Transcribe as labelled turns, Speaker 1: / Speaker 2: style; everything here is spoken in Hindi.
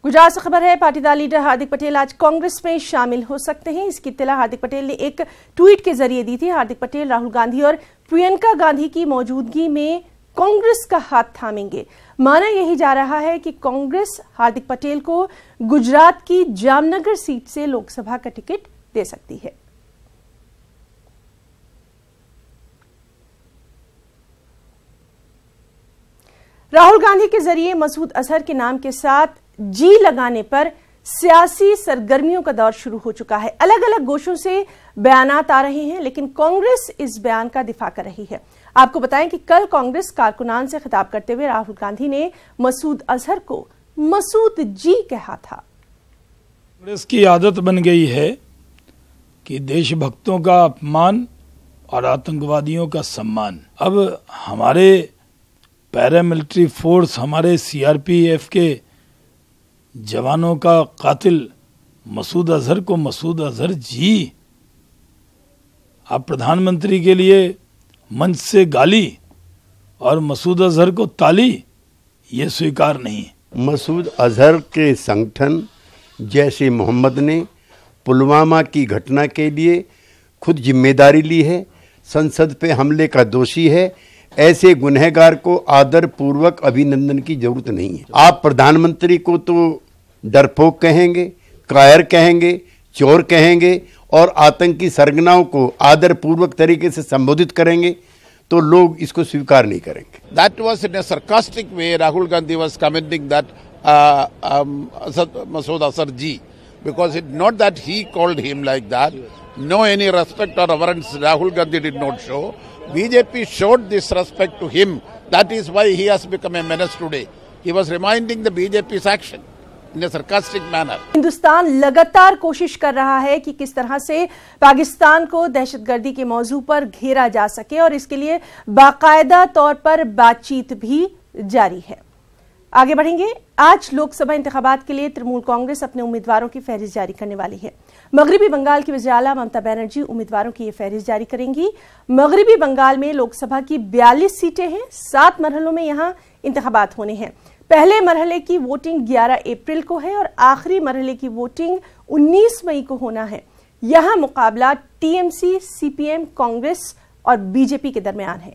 Speaker 1: गुजरात से खबर है, पाटीदार लीडर हार्दिक पटेल आज कांग्रेस में शामिल हो सकते हैं। इसकी इत्तला हार्दिक पटेल ने एक ट्वीट के जरिए दी थी। हार्दिक पटेल राहुल गांधी और प्रियंका गांधी की मौजूदगी में कांग्रेस का हाथ थामेंगे। माना यही जा रहा है कि कांग्रेस हार्दिक पटेल को गुजरात की जामनगर सीट से लोकसभा का टिकट दे सकती है। राहुल गांधी के जरिए मसूद अजहर के नाम के साथ जी लगाने पर सियासी सरगर्मियों का दौर शुरू हो चुका है। अलग अलग गोशों से बयानात आ रहे हैं, लेकिन कांग्रेस इस बयान का दिफा कर रही है। आपको बताएं कि कल कांग्रेस कारकुनान से खिताब करते हुए राहुल गांधी ने मसूद अजहर को मसूद जी कहा था।
Speaker 2: कांग्रेस की आदत बन गई है कि देशभक्तों का अपमान और आतंकवादियों का सम्मान। अब हमारे पैरामिलिट्री फोर्स, हमारे सीआरपीएफ के जवानों का कातिल मसूद अजहर को मसूद अजहर जी, आप प्रधानमंत्री के लिए मंच से गाली और मसूद अजहर को ताली, ये स्वीकार नहीं।
Speaker 3: मसूद अजहर के संगठन जैश ए मोहम्मद ने पुलवामा की घटना के लिए खुद जिम्मेदारी ली है, संसद पे हमले का दोषी है। ऐसे गुनहगार को आदर पूर्वक अभिनंदन की जरूरत नहीं है। आप प्रधानमंत्री को तो डरपोक कहेंगे, कायर कहेंगे, चोर कहेंगे और आतंकी सरगनाओं को आदर पूर्वक तरीके से संबोधित करेंगे तो लोग इसको स्वीकार नहीं करेंगे।
Speaker 4: That was in a sarcastic way. Rahul Gandhi was commenting that Masood Azhar ji, because it not that he called him like that. No any respect or reverence Rahul Gandhi did not show. BJP showed this respect to him. That is why he has become a menace today. He was reminding the BJP's action in a sarcastic manner.
Speaker 1: Hindustan लगातार कोशिश कर रहा है कि किस तरह से पाकिस्तान को दहशतगर्दी के मौजू पर घेरा जा सके और इसके लिए बाकायदा तौर पर बातचीत भी जारी है। आगे बढ़ेंगे। आज लोकसभा इंतखाबात के लिए तृणमूल कांग्रेस अपने उम्मीदवारों की फहरिस्त जारी करने वाली है। मगरिबी बंगाल की वज़ीर आला ममता बनर्जी उम्मीदवारों की ये फहरिस्त जारी करेंगी। मगरिबी बंगाल में लोकसभा की 42 सीटें हैं। 7 मरहलों में यहां इंतखाबात होने हैं। पहले मरहले की वोटिंग 11 अप्रैल को है और आखिरी मरहले की वोटिंग 19 मई को होना है। यहां मुकाबला टीएमसी, सीपीएम, कांग्रेस और बीजेपी के दरमियान है।